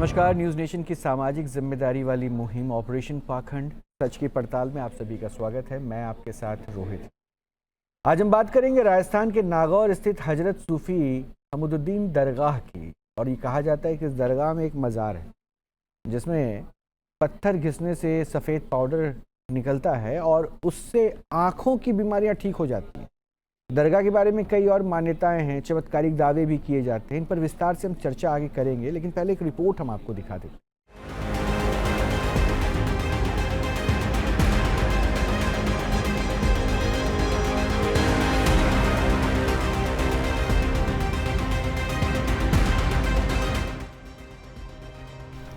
नमस्कार। News nation की सामाजिक जिम्मेदारी वाली मुहिम ऑपरेशन पाखंड सच की पड़ताल में आप सभी का स्वागत है। मैं आपके साथ रोहित। आज हम बात करेंगे राजस्थान के नागौर स्थित हजरत सूफी हमीदुद्दीन दरगाह की। और ये कहा जाता है कि इस दरगाह में एक मज़ार है जिसमें पत्थर घिसने से सफ़ेद पाउडर निकलता है और उससे आँखों की बीमारियाँ ठीक हो जाती हैं। दरगाह के बारे में कई और मान्यताएं हैं, चमत्कारिक दावे भी किए जाते हैं। इन पर विस्तार से हम चर्चा आगे करेंगे, लेकिन पहले एक रिपोर्ट हम आपको दिखा देते हैं।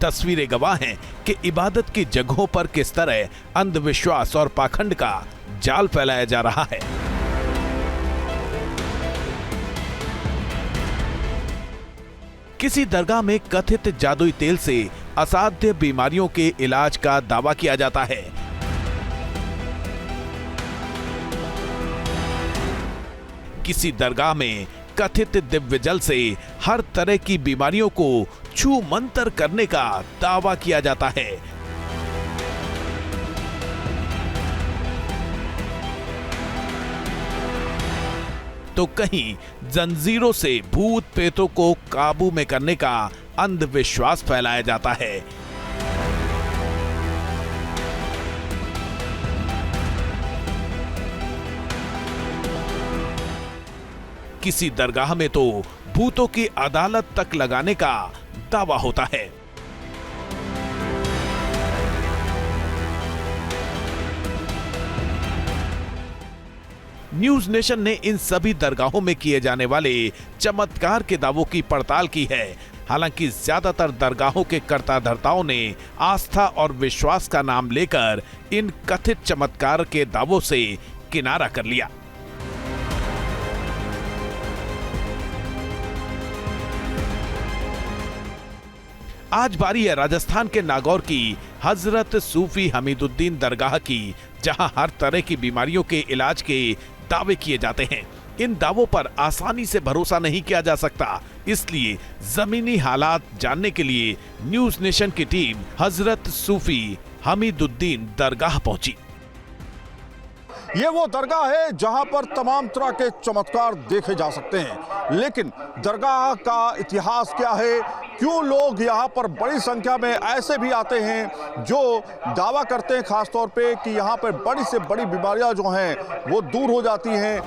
तस्वीरें गवाह हैं कि इबादत की जगहों पर किस तरह अंधविश्वास और पाखंड का जाल फैलाया जा रहा है। किसी दरगाह में कथित जादुई तेल से असाध्य बीमारियों के इलाज का दावा किया जाता है। किसी दरगाह में कथित दिव्य जल से हर तरह की बीमारियों को छू मंतर करने का दावा किया जाता है। तो कहीं जंजीरों से भूत प्रेतों को काबू में करने का अंधविश्वास फैलाया जाता है। किसी दरगाह में तो भूतों की अदालत तक लगाने का दावा होता है। न्यूज़ नेशन ने इन सभी दरगाहों में किए जाने वाले चमत्कार के दावों की पड़ताल की है। हालांकि ज्यादातर दरगाहों के कर्ताधर्ताओं ने आस्था और विश्वास का नाम लेकर इन कथित चमत्कार के दावों से किनारा कर लिया। आज बारी है राजस्थान के नागौर की हजरत सूफी हमीदुद्दीन दरगाह की, जहां हर तरह की बीमारियों के इलाज के दावे किए जाते हैं। इन दावों पर आसानी से भरोसा नहीं किया जा सकता, इसलिए जमीनी हालात जानने के लिए न्यूज़ नेशन की टीम हजरत सूफी हमीदुद्दीन दरगाह पहुंची। ये वो दरगाह है जहां पर तमाम तरह के चमत्कार देखे जा सकते हैं। लेकिन दरगाह का इतिहास क्या है, क्यों लोग यहां पर बड़ी संख्या में ऐसे भी आते हैं जो दावा करते हैं खास तौर पे कि यहां पर बड़ी से बड़ी बीमारियां जो हैं वो दूर हो जाती हैं।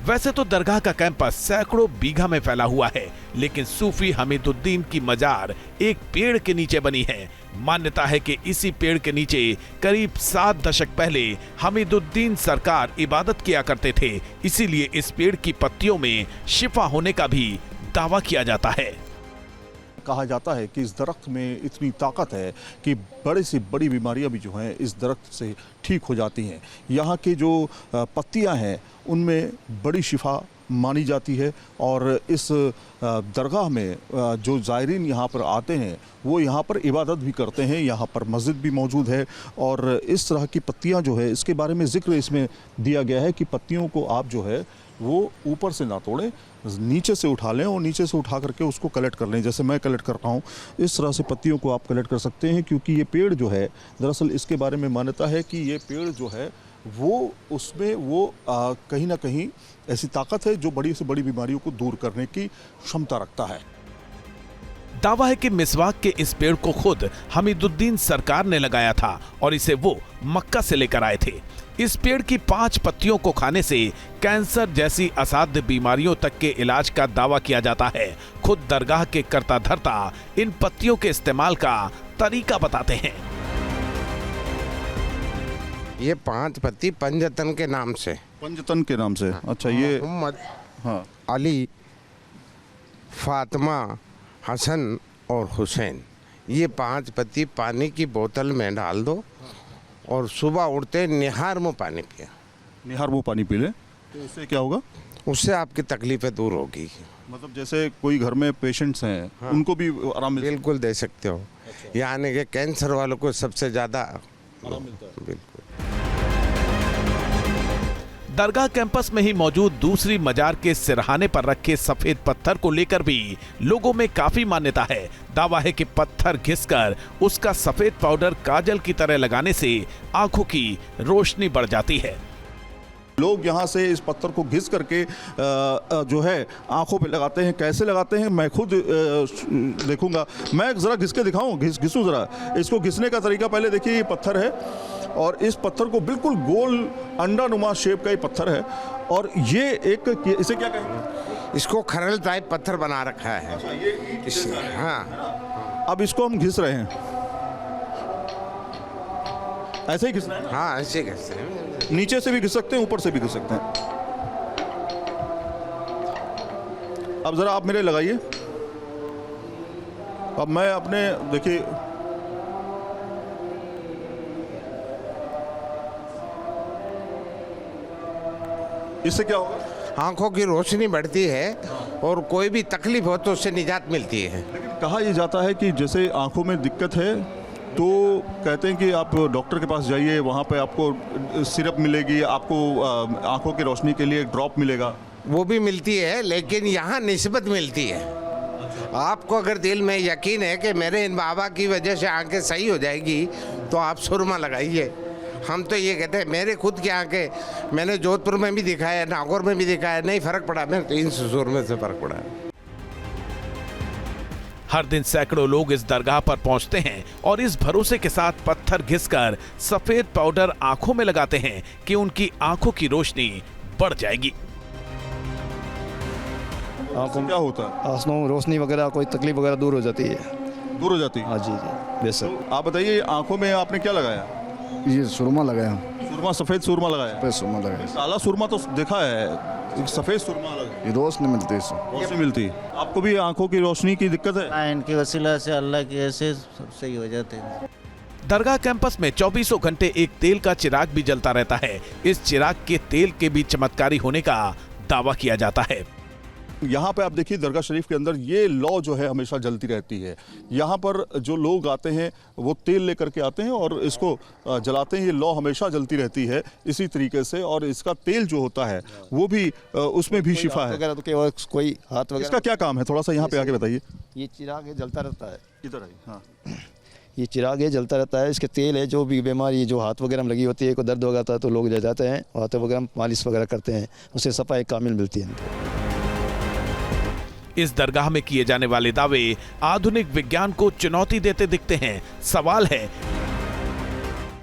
वैसे तो दरगाह का कैंपस सैकड़ों बीघा में फैला हुआ है, लेकिन सूफी हमीदुद्दीन की मजार एक पेड़ के नीचे बनी है। मान्यता है कि इसी पेड़ के नीचे करीब 7 दशक पहले हमीदुद्दीन सरकार इबादत किया करते थे, इसीलिए इस पेड़ की पत्तियों में शिफा होने का भी दावा किया जाता है। कहा जाता है कि इस दरख्त में इतनी ताकत है कि बड़ी से बड़ी बीमारियां भी जो हैं इस दरख्त से ठीक हो जाती हैं। यहाँ की जो पत्तियां हैं उनमें बड़ी शिफा मानी जाती है। और इस दरगाह में जो ज़ायरीन यहाँ पर आते हैं वो यहाँ पर इबादत भी करते हैं। यहाँ पर मस्जिद भी मौजूद है और इस तरह की पत्तियाँ जो है इसके बारे में जिक्र इसमें दिया गया है कि पत्तियों को आप जो है वो ऊपर से ना तोड़ें, नीचे से उठा लें और नीचे से उठा करके उसको कलेक्ट कर लें। जैसे मैं कलेक्ट कर रहा हूँ, इस तरह से पत्तियों को आप कलेक्ट कर सकते हैं, क्योंकि ये पेड़ जो है दरअसल इसके बारे में मान्यता है कि ये पेड़ जो है वो उसमें वो कहीं ना कहीं ऐसी ताकत है जो बड़ी से बड़ी बीमारियों को दूर करने की क्षमता रखता है। दावा है कि मिसवाक के इस पेड़ को खुद हमीदुद्दीन सरकार ने लगाया था और इसे वो मक्का से लेकर आए थे। इस पेड़ की 5 पत्तियों को खाने से कैंसर जैसी असाध्य बीमारियों तक के इलाज का दावा किया जाता है। खुद दरगाह के कर्ताधर्ता इन पत्तियों के इस्तेमाल का तरीका बताते हैं। ये 5 पत्ती पंजतन के नाम से। पंजतन के नाम से? अच्छा। ये मोहम्मद, हाँ, अली, फातिमा, हसन और हुसैन, ये 5 पत्ती पानी की बोतल में डाल दो और सुबह उठते निहार मुँह पानी पिया। निहार मुँह पानी पी लें तो इससे क्या होगा? उससे आपकी तकलीफें दूर होगी। मतलब जैसे कोई घर में पेशेंट्स हैं, हाँ, उनको भी आराम मिलता है? बिल्कुल दे सकते हो। अच्छा। यानी कि कैंसर वालों को सबसे ज़्यादा आराम मिलता है। बिल्कुल। दरगाह कैंपस में ही मौजूद दूसरी मजार के सिरहाने पर रखे सफेद पत्थर को लेकर भी लोगों में काफी मान्यता है। दावा है कि पत्थर घिसकर उसका सफेद पाउडर काजल की तरह लगाने से आंखों की रोशनी बढ़ जाती है। लोग यहाँ से इस पत्थर को घिस करके जो है आंखों पे लगाते हैं। कैसे लगाते हैं मैं खुद देखूंगा। मैं ज़रा घिस के दिखाऊं, घिसूं ज़रा। इसको घिसने का तरीका पहले देखिए। ये पत्थर है और इस पत्थर को बिल्कुल गोल अंडानुमा शेप का ये पत्थर है और ये इसे क्या कहेंगे? इसको खरल टाइप पत्थर बना रखा है। हाँ, अब इसको हम घिस रहे हैं। ऐसे ही घिसना है? हाँ, ऐसे घिस रहे हैं। नीचे से भी घिस सकते हैं, ऊपर से भी घिस सकते हैं। अब ज़रा आप मेरे लगाइए। अब मैं अपने देखिए, इससे क्या होगा? आंखों की रोशनी बढ़ती है और कोई भी तकलीफ हो तो उससे निजात मिलती है। लेकिन कहा यह जाता है कि जैसे आंखों में दिक्कत है तो कहते हैं कि आप डॉक्टर के पास जाइए, वहाँ पे आपको सिरप मिलेगी, आपको आंखों की रोशनी के लिए ड्रॉप मिलेगा। वो भी मिलती है, लेकिन यहाँ निस्बत मिलती है। आपको अगर दिल में यकीन है कि मेरे इन बाबा की वजह से आंखें सही हो जाएगी तो आप सुरमा लगाइए। हम तो ये कहते हैं, मेरे खुद की आंखें मैंने जोधपुर में भी दिखाया है, नागौर में भी दिखाया, नहीं फर्क पड़ा। मेरे तो इन सुरमे से फर्क पड़ा है। हर दिन सैकड़ों लोग इस दरगाह पर पहुंचते हैं और इस भरोसे के साथ पत्थर घिसकर सफेद पाउडर आंखों में लगाते हैं कि उनकी आंखों की रोशनी बढ़ जाएगी। आंखों में क्या होता है? आंखों में रोशनी वगैरह कोई तकलीफ वगैरह दूर हो जाती है। दूर हो जाती है? हाँ जी जी, बेशक। आप बताइए, आंखों में आपने क्या लगाया? ये सुरमा लगाया, सुरमा, सफ़ेद सुरमा लगाया? सफेद सुरमा लगाया। काला सुरमा तो देखा है, सफ़ेद सुरमा अलग है। ये रोशनी मिलती है इससे। रोशनी मिलती है। आपको भी आंखों की रोशनी की दिक्कत है? हाँ, इनकी वसीला से अल्लाह की ऐसे सब सही हो जाते हैं। दरगाह कैंपस में 24 घंटे एक तेल का चिराग भी जलता रहता है। इस चिराग के तेल के भी चमत्कारी होने का दावा किया जाता है। यहाँ पे आप देखिए, दरगाह शरीफ के अंदर ये लौ जो है हमेशा जलती रहती है। यहाँ पर जो लोग आते हैं वो तेल लेकर के आते हैं और इसको जलाते हैं। ये लौ हमेशा जलती रहती है इसी तरीके से, और इसका तेल जो होता है वो भी उसमें भी शिफा है। तो केवल कोई हाथ वगैरह। इसका क्या काम है, थोड़ा सा यहाँ पे आके बताइए। ये चिराग है, जलता रहता है। इधर आइए। हाँ, ये चिराग है, जलता रहता है। इसके तेल है, जो भी बीमारी जो हाथ वगैरह में लगी होती है, कोई दर्द वगैरह है तो लोग ले जाते हैं, हाथ वगैरह में मालिश वगैरह करते हैं, उससे सफाई कामिल मिलती है इनको। इस दरगाह में किए जाने वाले दावे आधुनिक विज्ञान को चुनौती देते दिखते हैं। सवाल है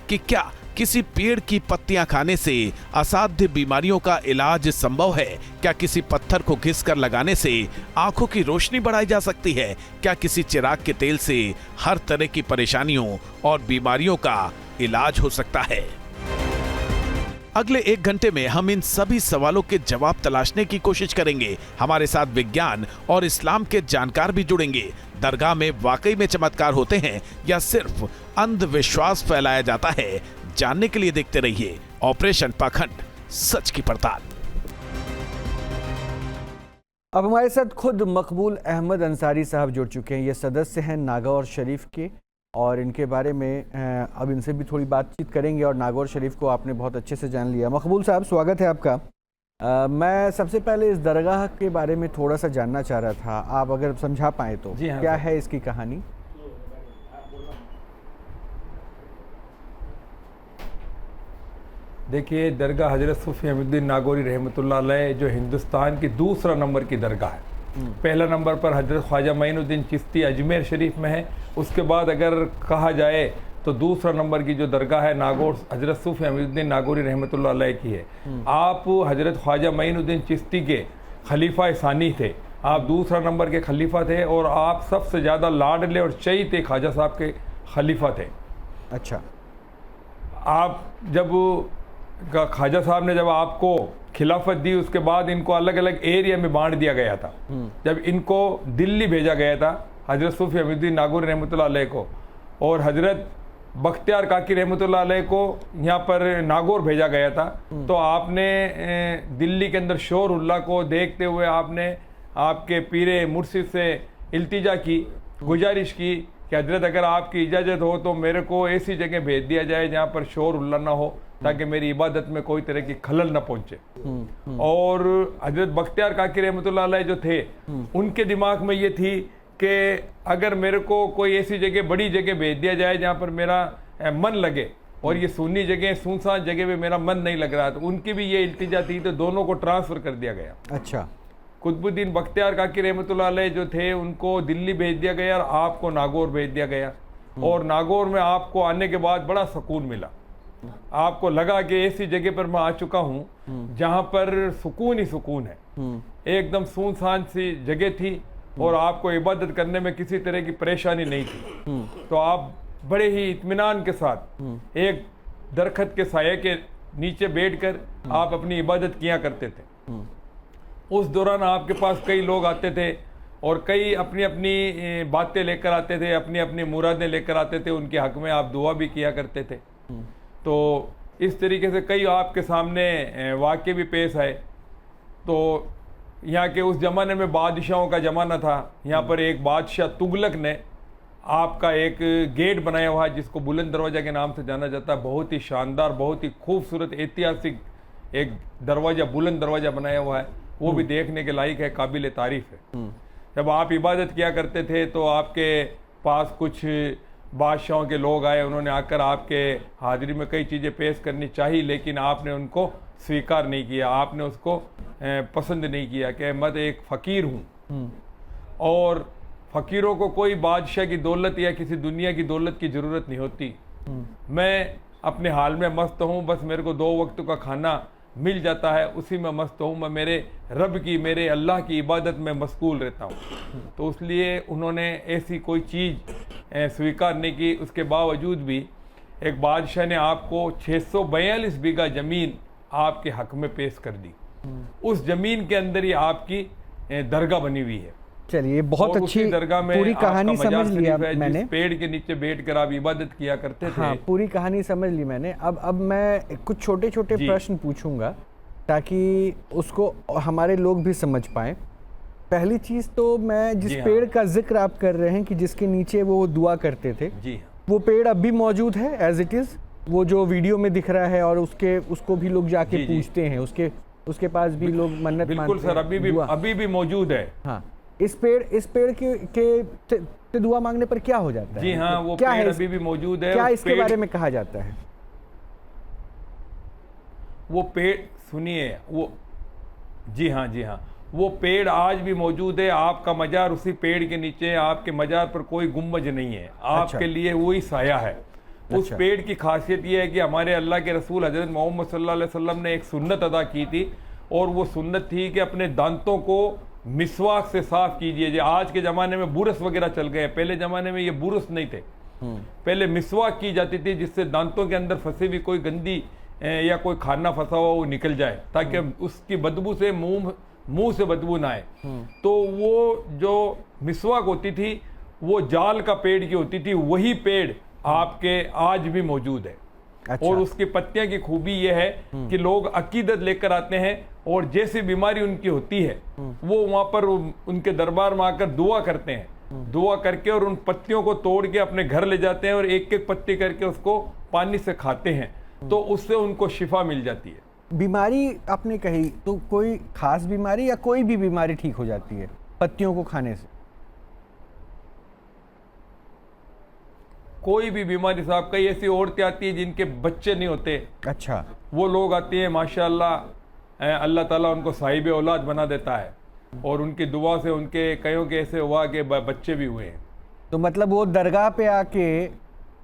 कि क्या किसी पेड़ की पत्तियां खाने से असाध्य बीमारियों का इलाज संभव है? क्या किसी पत्थर को घिसकर लगाने से आंखों की रोशनी बढ़ाई जा सकती है? क्या किसी चिराग के तेल से हर तरह की परेशानियों और बीमारियों का इलाज हो सकता है? अगले 1 घंटे में हम इन सभी सवालों के जवाब तलाशने की कोशिश करेंगे। हमारे साथ विज्ञान और इस्लाम के जानकार भी जुड़ेंगे। दरगाह में वाकई में चमत्कार होते हैं या सिर्फ अंधविश्वास फैलाया जाता है? जानने के लिए देखते रहिए ऑपरेशन पाखंड, सच की पड़ताल। अब हमारे साथ खुद मकबूल अहमद अंसारी साहब जुड़ चुके हैं। ये सदस्य हैं नागौर शरीफ के और इनके बारे में अब इनसे भी थोड़ी बातचीत करेंगे। और नागौर शरीफ को आपने बहुत अच्छे से जान लिया। मकबूल साहब, स्वागत है आपका। मैं सबसे पहले इस दरगाह के बारे में थोड़ा सा जानना चाह रहा था, आप अगर समझा पाएँ तो। जी हाँ, क्या है इसकी कहानी? देखिए, दरगाह हजरत सूफी हमीदुद्दीन नागौरी रहमतुल्लाह अलैह जो हिंदुस्तान की दूसरा नंबर की दरगाह है। पहला नंबर पर हजरत ख्वाजा मोइनुद्दीन चिश्ती अजमेर शरीफ में है। उसके बाद अगर कहा जाए तो दूसरा नंबर की जो दरगाह है नागौर हजरत सूफी हमीदुद्दीन नागौरी रहमतुल्लाह अलैह की है। आप हजरत ख्वाजा मोइनुद्दीन चिश्ती के खलीफा सानी थे, आप दूसरा नंबर के खलीफा थे और आप सबसे ज़्यादा लाडले और चई थे ख्वाजा साहब के खलीफा थे। अच्छा, आप जब ख्वाजा साहब ने जब आपको खिलाफत दी, उसके बाद इनको अलग अलग एरिया में बांट दिया गया था। जब इनको दिल्ली भेजा गया था हजरत सूफी हमीदुद्दीन नागौरी रहमतुल्लाह अलैह को, और हजरत बख्तियार काकी रहमतुल्लाह अलैह को यहाँ पर नागौर भेजा गया था, तो आपने दिल्ली के अंदर शोर उल्लाह को देखते हुए आपने आपके पीरे मुर्शिद से इल्तिजा की, गुजारिश की कि हजरत अगर आपकी इजाज़त हो तो मेरे को ऐसी जगह भेज दिया जाए जहाँ पर शोर उल्लाह ना हो, ताकि मेरी इबादत में कोई तरह की खलल न पहुंचे। और हजरत बख्तियार काकी रहमतुल्लाह अलैह जो थे, उनके दिमाग में ये थी कि अगर मेरे को कोई ऐसी जगह, बड़ी जगह भेज दिया जाए जहाँ पर मेरा मन लगे, और ये सुन्नी जगह, सुनसान जगह पे मेरा मन नहीं लग रहा, तो उनकी भी ये इल्तिजा थी, तो दोनों को ट्रांसफ़र कर दिया गया। अच्छा। कुतुबुद्दीन बख्तियार काकी रहमतुल्लाह अलैह जो थे, उनको दिल्ली भेज दिया गया और आपको नागौर भेज दिया गया। और नागौर में आपको आने के बाद बड़ा सुकून मिला। आपको लगा कि ऐसी जगह पर मैं आ चुका हूँ जहाँ पर सुकून ही सुकून है। एकदम सुनसान सी जगह थी और आपको इबादत करने में किसी तरह की परेशानी नहीं थी। तो आप बड़े ही इत्मीनान के साथ एक दरख्त के साये के नीचे बैठकर आप अपनी इबादत किया करते थे। उस दौरान आपके पास कई लोग आते थे और कई अपनी अपनी बातें लेकर आते थे, अपनी अपनी मुरादें लेकर आते थे, उनके हक में आप दुआ भी किया करते थे। तो इस तरीके से कई आपके सामने वाक़े भी पेश आए। तो यहाँ के उस ज़माने में बादशाहों का ज़माना था। यहाँ पर एक बादशाह तुगलक ने आपका एक गेट बनाया हुआ है जिसको बुलंद दरवाज़ा के नाम से जाना जाता है। बहुत ही शानदार, बहुत ही खूबसूरत, ऐतिहासिक एक दरवाज़ा, बुलंद दरवाज़ा बनाया हुआ है। वो भी देखने के लायक है, काबिल तारीफ़ है। जब आप इबादत किया करते थे तो आपके पास कुछ बादशाहों के लोग आए, उन्होंने आकर आपके हाजिरी में कई चीज़ें पेश करनी चाहिए, लेकिन आपने उनको स्वीकार नहीं किया, आपने उसको पसंद नहीं किया कि मैं एक फ़कीर हूँ और फ़कीरों को कोई बादशाह की दौलत या किसी दुनिया की दौलत की ज़रूरत नहीं होती। मैं अपने हाल में मस्त हूँ, बस मेरे को 2 वक्त का खाना मिल जाता है, उसी में मस्त हूँ। मैं मेरे रब की, मेरे अल्लाह की इबादत में मशगूल रहता हूँ। तो इसलिए उन्होंने ऐसी कोई चीज़ स्वीकार नहीं की। उसके बावजूद भी एक बादशाह ने आपको 642 बीघा ज़मीन आपके हक में पेश कर दी। उस ज़मीन के अंदर ही आपकी दरगाह बनी हुई है। चलिए, बहुत अच्छी दरगाह में पूरी कहानी समझ लिया मैंने। जिस पेड़ के नीचे बैठकर आप इबादत किया करते थे। हाँ, पूरी कहानी समझ ली मैंने। अब मैं कुछ छोटे छोटे प्रश्न पूछूंगा ताकि उसको हमारे लोग भी समझ पाएं। पहली चीज़ तो मैं जिस पेड़ का जिक्र आप कर रहे हैं कि जिसके नीचे वो दुआ करते थे, जी, वो पेड़ अब भी मौजूद है एज इट इज़? वो जो वीडियो में दिख रहा है और उसको भी लोग जाके पूछते हैं, उसके पास भी लोग मन्नत मांगते हैं। बिल्कुल सर, अभी भी मौजूद है। हाँ, इस पेड़ के दुआ मांगने पर क्या हो जाता है? जी हाँ, वो क्या पेड़ है, अभी भी मौजूद है। क्या इसके बारे में कहा जाता है? वो पेड़, सुनिए, वो जी हाँ, वो पेड़ आज भी मौजूद है। आपका मजार उसी पेड़ के नीचे है। आपके मजार पर कोई गुम्बज नहीं है, आपके लिए वही साया है। उस पेड़ की खासियत ये है कि हमारे अल्लाह के रसूल हजरत मोहम्मद सल्लल्लाहु अलैहि वसल्लम ने एक सुन्नत अदा की थी, और वो सुन्नत थी कि अपने दांतों को मिसवाक से साफ कीजिए। जो आज के ज़माने में बुरस वगैरह चल गए, पहले ज़माने में ये बुरस नहीं थे। पहले मिसवाक की जाती थी जिससे दांतों के अंदर फंसी हुई कोई गंदी या कोई खाना फंसा हुआ वो निकल जाए, ताकि उसकी बदबू से मुंह से बदबू ना आए। तो वो जो मिसवाक होती थी वो जाल का पेड़ की होती थी। वही पेड़ आपके आज भी मौजूद है। अच्छा। और उसकी पत्तियां की खूबी यह है कि लोग अकीदत लेकर आते हैं और जैसी बीमारी उनकी होती है वो वहां पर उनके दरबार में आकर दुआ करते हैं। दुआ करके और उन पत्तियों को तोड़ के अपने घर ले जाते हैं और एक एक पत्ती करके उसको पानी से खाते हैं, तो उससे उनको शिफा मिल जाती है। बीमारी आपने कही, तो कोई खास बीमारी या कोई भी बीमारी ठीक हो जाती है पत्तियों को खाने से? कोई भी बीमारी साहब, कई ऐसी औरतें आती है जिनके बच्चे नहीं होते। अच्छा। वो लोग आती हैं, माशाअल्लाह अल्लाह ताला उनको साहिब औलाद बना देता है, और उनकी दुआ से उनके कईयों के ऐसे हुआ कि बच्चे भी हुए हैं। तो मतलब वो दरगाह पे आके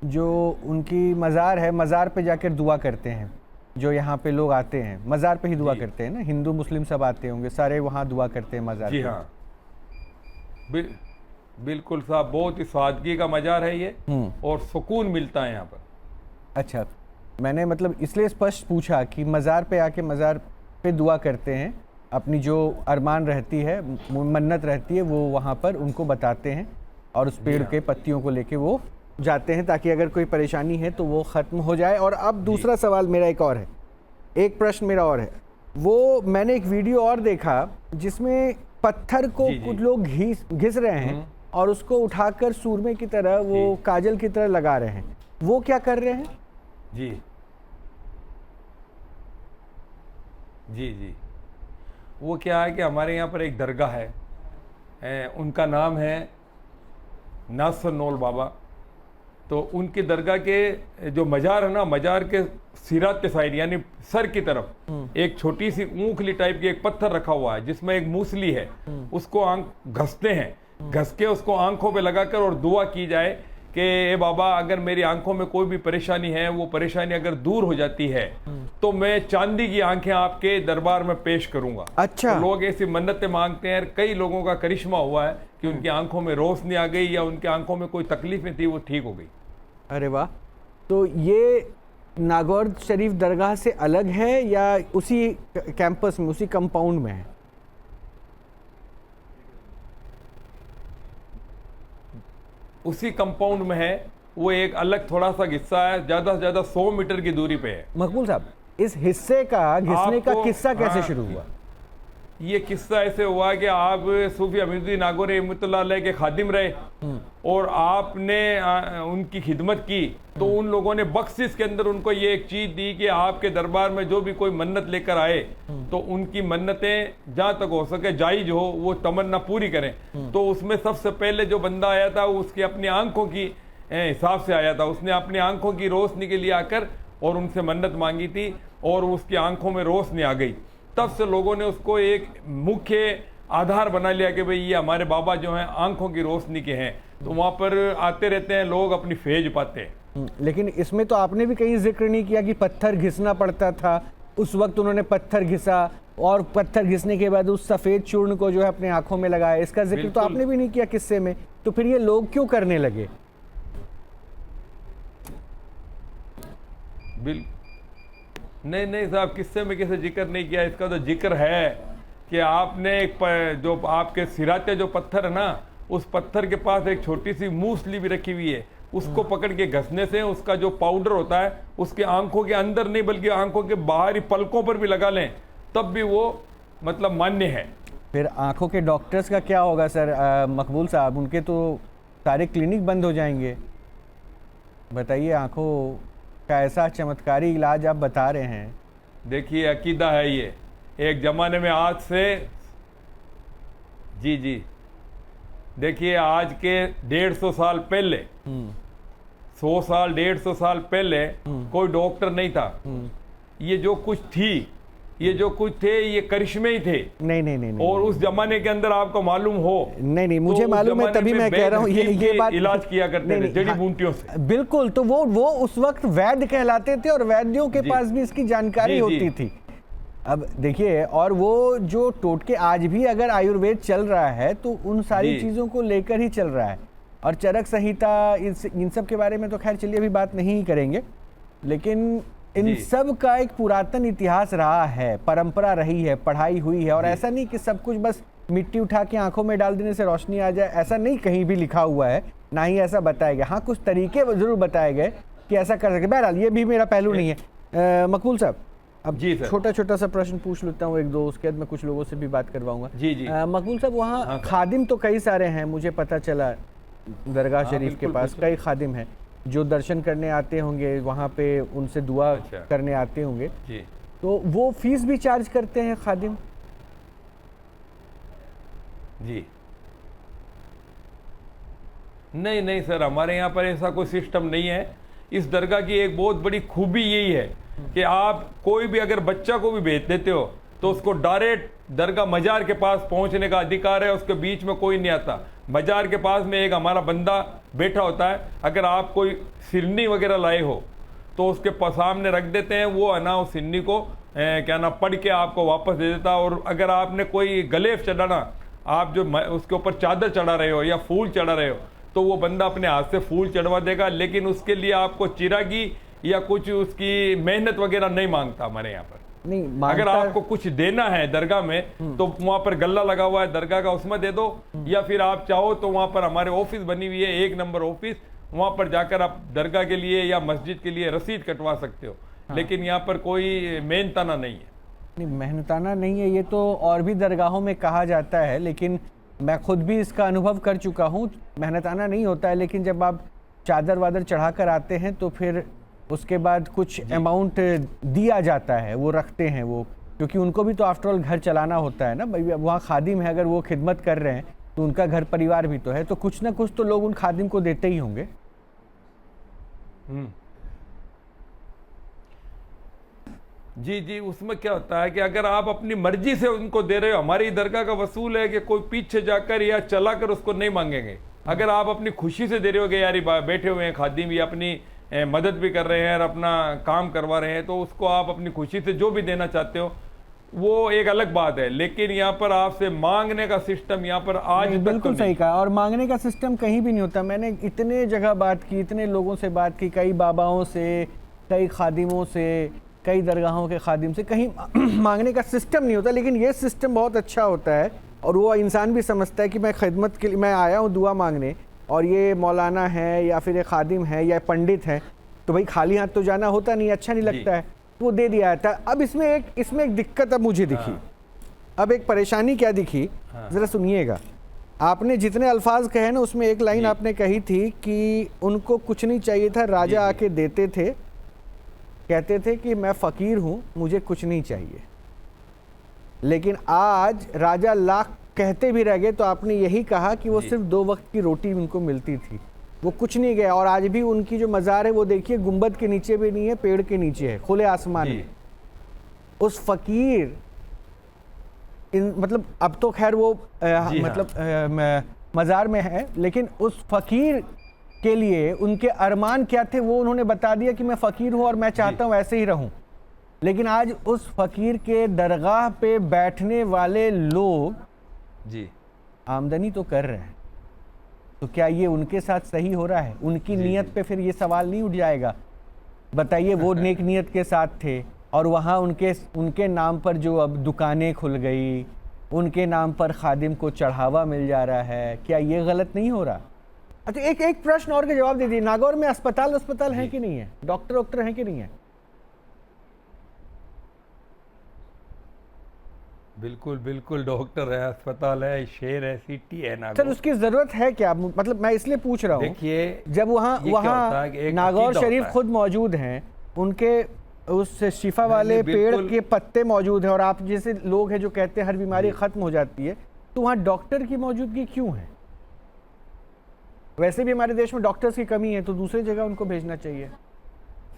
जो उनकी मज़ार है, मज़ार पे जाकर दुआ करते हैं। जो यहाँ पे लोग आते हैं मज़ार पे ही दुआ करते हैं ना, हिंदू मुस्लिम सब आते होंगे, सारे वहाँ दुआ करते हैं मज़ार पे। जी हाँ, बिल्कुल साहब, बहुत ही सादगी का मज़ार है ये, और सुकून मिलता है यहाँ पर। अच्छा, मैंने मतलब इसलिए स्पष्ट पूछा कि मज़ार पे आके मज़ार पे दुआ करते हैं, अपनी जो अरमान रहती है, मन्नत रहती है, वो वहाँ पर उनको बताते हैं और उस पेड़ के पत्तियों को लेके वो जाते हैं ताकि अगर कोई परेशानी है तो वो ख़त्म हो जाए। और अब दूसरा सवाल मेरा एक और है, एक प्रश्न मेरा और है। वो मैंने एक वीडियो और देखा जिसमें पत्थर को कुछ लोग घिस रहे हैं और उसको उठाकर सूरमे की तरह, वो काजल की तरह लगा रहे हैं। वो क्या कर रहे हैं? जी, जी जी, वो क्या है कि हमारे यहाँ पर एक दरगाह है, उनका नाम है नासर नौल बाबा। तो उनकी दरगाह के जो मजार है ना, मजार के सिरात के साइड यानी सर की तरफ एक छोटी सी ऊखली टाइप की एक पत्थर रखा हुआ है जिसमें एक मूसली है। उसको घसते हैं, घस के उसको आंखों पे लगाकर और दुआ की जाए कि ए बाबा, अगर मेरी आंखों में कोई भी परेशानी है, वो परेशानी अगर दूर हो जाती है तो मैं चांदी की आंखें आपके दरबार में पेश करूंगा। अच्छा। तो लोग ऐसी मन्नतें मांगते हैं। कई लोगों का करिश्मा हुआ है कि उनकी आंखों में रोशनी आ गई या उनकी आंखों में कोई तकलीफें थी, वो ठीक हो गई। अरे वाह। तो ये नागौर शरीफ दरगाह से अलग है या उसी कैंपस में, उसी कंपाउंड में है? उसी कंपाउंड में है। वो एक अलग थोड़ा सा हिस्सा है, ज्यादा से ज्यादा 100 मीटर की दूरी पे है। मकबूल साहब, इस हिस्से का घिसने का आपको- किस्सा कैसे हाँ, शुरू हुआ? ये किस्सा ऐसे हुआ कि आप सूफी हमीदुद्दीन नागौर रहमतुल्लाह अलैह के खादिम रहे और आपने उनकी खिदमत की, तो उन लोगों ने बख्शिश के अंदर उनको ये एक चीज दी कि आपके दरबार में जो भी कोई मन्नत लेकर आए तो उनकी मन्नतें जहां तक हो सके जायज हो, वो तमन्ना पूरी करें। तो उसमें सबसे पहले जो बंदा आया था वो उसकी अपनी आंखों की हिसाब से आया था। उसने अपनी आंखों की रोशनी के लिए आकर और उनसे मन्नत मांगी थी और उसकी आंखों में रोशनी आ गई। तब से लोगों ने उसको एक मुख्य आधार बना लिया कि भाई ये हमारे बाबा जो हैं आंखों की रोशनी के हैं, तो वहाँ पर आते रहते हैं लोग, अपनी फैज पाते हैं। लेकिन इसमें तो आपने भी कहीं जिक्र नहीं किया कि पत्थर घिसना पड़ता था। उस वक्त उन्होंने पत्थर घिसा और पत्थर घिसने के बाद उस सफ़ेद चूर्ण को जो है अपने आंखों में लगाया, इसका जिक्र तो बिल्कुल। आपने भी नहीं किया किस्से में। तो फिर ये लोग क्यों करने लगे? नहीं नहीं साहब, किस्से में कैसे जिक्र नहीं किया? इसका तो जिक्र है कि आपने एक जो आपके सिराते जो पत्थर है ना, उस पत्थर के पास एक छोटी सी मूसली भी रखी हुई है। उसको पकड़ के घसने से उसका जो पाउडर होता है उसके आंखों के अंदर नहीं बल्कि आंखों के बाहरी पलकों पर भी लगा लें तब भी वो मतलब मान्य है। फिर आंखों के डॉक्टर्स का क्या होगा सर? मकबूल साहब, उनके तो सारे क्लिनिक बंद हो जाएंगे। बताइए, आंखों का ऐसा चमत्कारी इलाज आप बता रहे हैं। देखिए, अकीदा है ये। एक जमाने में आज से जी जी देखिए, आज के 150 साल पहले 100 साल 150 साल पहले कोई डॉक्टर नहीं था। ये जो कुछ थी, ये जो कुछ थे, ये करिश्मे ही थे। नहीं नहीं नहीं, नहीं और उस जमाने के अंदर आपको मालूम हो, नहीं मुझे उस मालूम है, जमाने तभी में मैं कह रहा हूँ ये बात। इलाज किया करते थे जड़ी हाँ, बूटियों से। बिल्कुल। तो वो उस वक्त वैद्य कहलाते थे और वैद्यों के जी। पास भी इसकी जानकारी जी, होती जी। थी। अब देखिए, और वो जो टोटके आज भी अगर आयुर्वेद चल रहा है तो उन सारी जी। चीज़ों को लेकर ही चल रहा है। और चरक संहिता, इन सब के बारे में तो खैर चलिए अभी बात नहीं करेंगे, लेकिन इन जी। सब का एक पुरातन इतिहास रहा है, परंपरा रही है, पढ़ाई हुई है। और ऐसा नहीं कि सब कुछ बस मिट्टी उठा के आंखों में डाल देने से रोशनी आ जाए, ऐसा नहीं कहीं भी लिखा हुआ है, ना ही ऐसा बताया गया। हाँ, कुछ तरीके जरूर बताए गए कि ऐसा कर सके। बहरहाल ये भी मेरा पहलू नहीं है। मकबूल साहब, अब जी सर। छोटा छोटा सा प्रश्न पूछ लेता हूँ एक दो, उसके बाद मैं कुछ लोगों से भी बात करवाऊंगा। जी जी। मकबूल साहब, वहाँ हाँ, खादिम तो कई सारे हैं, मुझे पता चला दरगाह हाँ, शरीफ के बिल्कुल, पास बिल्कुल। कई खादिम हैं जो दर्शन करने आते होंगे, वहाँ पे उनसे दुआ अच्छा। करने आते होंगे। जी तो वो फीस भी चार्ज करते हैं खादिम? जी नहीं नहीं सर, हमारे यहाँ पर ऐसा कोई सिस्टम नहीं है। इस दरगाह की एक बहुत बड़ी खूबी यही है कि आप कोई भी अगर बच्चा को भी भेज देते हो तो उसको डायरेक्ट दरगाह मजार के पास पहुंचने का अधिकार है। उसके बीच में कोई नहीं आता। मजार के पास में एक हमारा बंदा बैठा होता है। अगर आप कोई सिरनी वगैरह लाए हो तो उसके सामने रख देते हैं, वो है ना उस सिन्नी को क्या ना पढ़ के आपको वापस दे देता। और अगर आपने कोई गलेफ चढ़ाना, आप जो उसके ऊपर चादर चढ़ा रहे हो या फूल चढ़ा रहे हो, तो वो बंदा अपने हाथ से फूल चढ़वा देगा। लेकिन उसके लिए आपको चिरागी या कुछ उसकी मेहनत वगैरह नहीं मांगता हमारे यहाँ पर। नहीं अगर मांगता। आपको कुछ देना है दरगाह में तो वहां पर गल्ला लगा हुआ है दरगाह का, उसमें दे दो। या फिर आप चाहो तो वहां पर हमारे ऑफिस बनी हुई है, 1 नंबर ऑफिस, वहां पर जाकर आप दरगाह के लिए या मस्जिद के लिए रसीद कटवा सकते हो। लेकिन यहाँ पर कोई मेहनताना नहीं है। नहीं, मेहनताना नहीं है, ये तो और भी दरगाहों में कहा जाता है, लेकिन मैं खुद भी इसका अनुभव कर चुका हूँ। मेहनताना नहीं होता है, लेकिन जब आप चादर वादर चढ़ा कर आते हैं तो फिर उसके बाद कुछ अमाउंट दिया जाता है, वो रखते हैं वो क्योंकि उनको भी तो आफ्टर ऑल घर चलाना होता है ना भाई। वहाँ खादिम है, अगर वो खिदमत कर रहे हैं तो उनका घर परिवार भी तो है, तो कुछ ना कुछ तो लोग उन खादिम को देते ही होंगे। जी जी, उसमें क्या होता है कि अगर आप अपनी मर्जी से उनको दे रहे हो, हमारी दरगाह का वसूल है कि कोई पीछे जाकर या चलाकर उसको नहीं मांगेंगे। अगर आप अपनी खुशी से दे रहे हो कि यार ये बैठे हुए हैं खादिम, ये अपनी मदद भी कर रहे हैं और अपना काम करवा रहे हैं, तो उसको आप अपनी खुशी से जो भी देना चाहते हो वो एक अलग बात है। लेकिन यहाँ पर आपसे मांगने का सिस्टम यहाँ पर आज तक बिल्कुल तो सही कहा, और मांगने का सिस्टम कहीं भी नहीं होता। मैंने इतने जगह बात की, इतने लोगों से बात की, कई बाबाओं से, कई खादिमों से, कई दरगाहों के खादिम से, कहीं मांगने का सिस्टम नहीं होता। लेकिन ये सिस्टम बहुत अच्छा होता है और वो इंसान भी समझता है कि मैं खिदमत के लिए मैं आया हूँ दुआ मांगने, और ये मौलाना है या फिर ये खादिम है या पंडित है, तो भाई खाली हाथ तो जाना होता नहीं, अच्छा नहीं लगता है, तो वो दे दिया जाता है। अब इसमें एक दिक्कत अब मुझे दिखी, अब एक परेशानी क्या दिखी, ज़रा सुनिएगा। आपने जितने अल्फाज कहे ना, उसमें एक लाइन आपने कही थी कि उनको कुछ नहीं चाहिए था, राजा आके देते थे, कहते थे कि मैं फ़कीर हूँ, मुझे कुछ नहीं चाहिए। लेकिन आज राजा लाख कहते भी रह गए तो आपने यही कहा कि वो सिर्फ 2 वक्त की रोटी उनको मिलती थी, वो कुछ नहीं गया। और आज भी उनकी जो मज़ार है वो देखिए, गुंबद के नीचे भी नहीं है, पेड़ के नीचे है, खुले आसमान में। उस फ़कीर मतलब अब तो खैर वो मज़ार में है, लेकिन उस फ़कीर के लिए उनके अरमान क्या थे वो उन्होंने बता दिया कि मैं फ़कीर हूँ और मैं चाहता हूँ ऐसे ही रहूँ। लेकिन आज उस फ़कीर के दरगाह पे बैठने वाले लोग जी आमदनी तो कर रहे हैं, तो क्या ये उनके साथ सही हो रहा है? उनकी नीयत पे फिर ये सवाल नहीं उठ जाएगा? बताइए, वो नेक नीयत के साथ थे और वहाँ उनके नाम पर जो अब दुकानें खुल गई, उनके नाम पर खादिम को चढ़ावा मिल जा रहा है, क्या ये गलत नहीं हो रहा? अच्छा, एक प्रश्न और का जवाब दे दीजिए, नागौर में अस्पताल हैं कि नहीं है? डॉक्टर हैं कि नहीं है? बिल्कुल बिल्कुल, डॉक्टर है, अस्पताल है, शेर है, सिटी है नागौर। सर, उसकी जरूरत है क्या? मतलब मैं इसलिए पूछ रहा हूँ, देखिए जब वहाँ नागौर शरीफ खुद मौजूद हैं, उनके उस शिफा वाले पेड़ के पत्ते मौजूद हैं, और आप जैसे लोग हैं जो कहते हैं हर बीमारी खत्म हो जाती है, तो वहाँ डॉक्टर की मौजूदगी क्यों है? वैसे भी हमारे देश में डॉक्टर्स की कमी है, तो दूसरी जगह उनको भेजना चाहिए।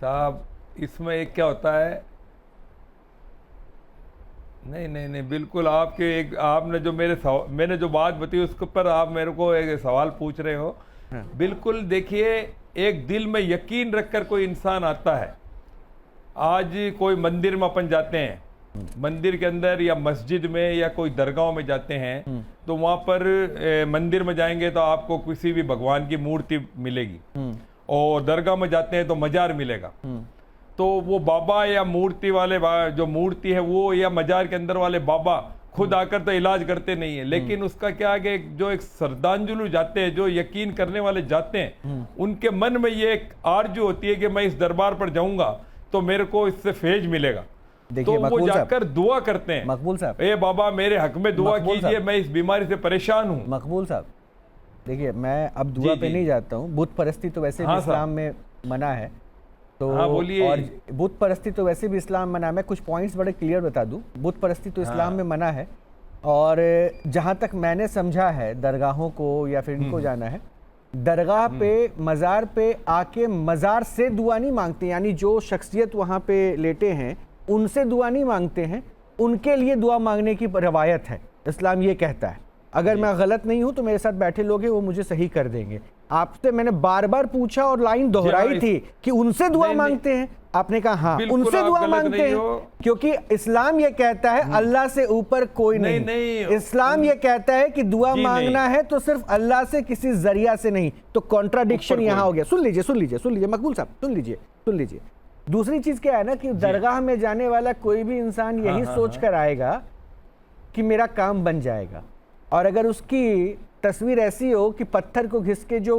साहब, इसमें एक क्या होता है, नहीं, बिल्कुल आपने जो मैंने जो बात बताई उसके ऊपर आप मेरे को एक सवाल पूछ रहे हो। बिल्कुल, देखिए, एक दिल में यकीन रखकर कोई इंसान आता है। आज कोई मंदिर में अपन जाते हैं, मंदिर के अंदर या मस्जिद में या कोई दरगाह में जाते हैं, तो वहाँ पर मंदिर में जाएंगे तो आपको किसी भी भगवान की मूर्ति मिलेगी, और दरगाह में जाते हैं तो मजार मिलेगा। तो वो बाबा या मूर्ति वाले जो मूर्ति है वो या मजार के अंदर वाले बाबा खुद आकर तो इलाज करते नहीं है, लेकिन उसका क्या है कि जो एक श्रद्धांजलि जाते हैं, जो यकीन करने वाले जाते हैं, उनके मन में ये एक आरजू होती है कि मैं इस दरबार पर जाऊंगा तो मेरे को इससे फैज मिलेगा। तो वो जाकर दुआ करते हैं, मकबूल साहब, ए बाबा मेरे हक में दुआ कीजिए, मैं इस बीमारी से परेशान हूँ। मकबूल साहब, देखिए, मैं अब दुआ पे नहीं जाता हूँ, बुत परस्ती तो वैसे भी इस्लाम में मना है, तो और बुत परस्ती तो वैसे भी इस्लाम मना है। मैं कुछ पॉइंट्स बड़े क्लियर बता दूं। बुत परस्ती तो इस्लाम में मना है, और जहां तक मैंने समझा है, दरगाहों को या फिर इनको जाना है, दरगाह पे मज़ार पे आके मज़ार से दुआ नहीं मांगते, यानी जो शख्सियत वहाँ पे लेटे हैं उनसे दुआ नहीं मांगते हैं, उनके लिए दुआ मांगने की रवायत है। इस्लाम ये कहता है। अगर मैं गलत नहीं हूं तो मेरे साथ बैठे लोग हैं, वो मुझे सही कर देंगे। आपसे मैंने बार बार पूछा और लाइन दोहराई थी कि उनसे दुआ मांगते हैं, आपने कहा हाँ उनसे दुआ मांगते हैं, क्योंकि इस्लाम ये कहता है अल्लाह से ऊपर कोई नहीं। इस्लाम ये कहता है कि दुआ मांगना है तो सिर्फ अल्लाह से, किसी जरिया से नहीं। तो कॉन्ट्राडिक्शन यहाँ हो गया। सुन लीजिए मकबूल साहब, सुन लीजिए। दूसरी चीज क्या है ना कि दरगाह में जाने वाला कोई भी इंसान यही सोच कर आएगा कि मेरा काम बन जाएगा, और अगर उसकी तस्वीर ऐसी हो कि पत्थर को घिस के जो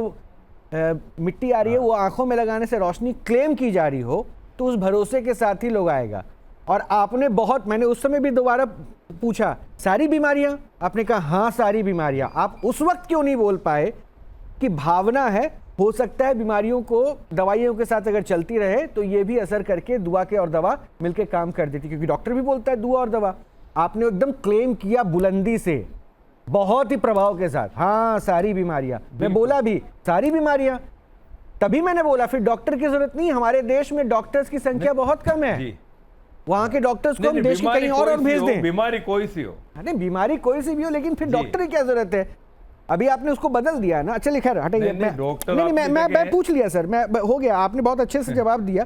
मिट्टी आ रही है वो आंखों में लगाने से रोशनी क्लेम की जा रही हो, तो उस भरोसे के साथ ही लोग आएगा। और आपने मैंने उस समय भी दोबारा पूछा, सारी बीमारियां? आपने कहा हाँ सारी बीमारियां। आप उस वक्त क्यों नहीं बोल पाए कि भावना है हो सकता है बीमारियों को दवाइयों के साथ अगर चलती रहे तो ये भी असर करके दुआ के और दवा मिलके काम कर देती, क्योंकि डॉक्टर भी बोलता है दुआ और दवा। आपने एकदम क्लेम किया बुलंदी से, बहुत ही प्रभाव के साथ, हाँ सारी बीमारियां, मैं बोला भी सारी बीमारियां, तभी मैंने बोला फिर डॉक्टर की जरूरत नहीं। हमारे देश में डॉक्टर्स की संख्या बहुत कम है, जी। वहां के डॉक्टर्स को हम देश के कहीं और भेज दें। बीमारी कोई सी हो, अरे बीमारी कोई सी भी हो, लेकिन फिर डॉक्टर की क्या जरूरत है? अभी आपने उसको बदल दिया है ना। चलिए खैर हटाइए, नहीं, डॉक्टर मैं पूछ लिया सर, मैं हो गया, आपने बहुत अच्छे से जवाब दिया।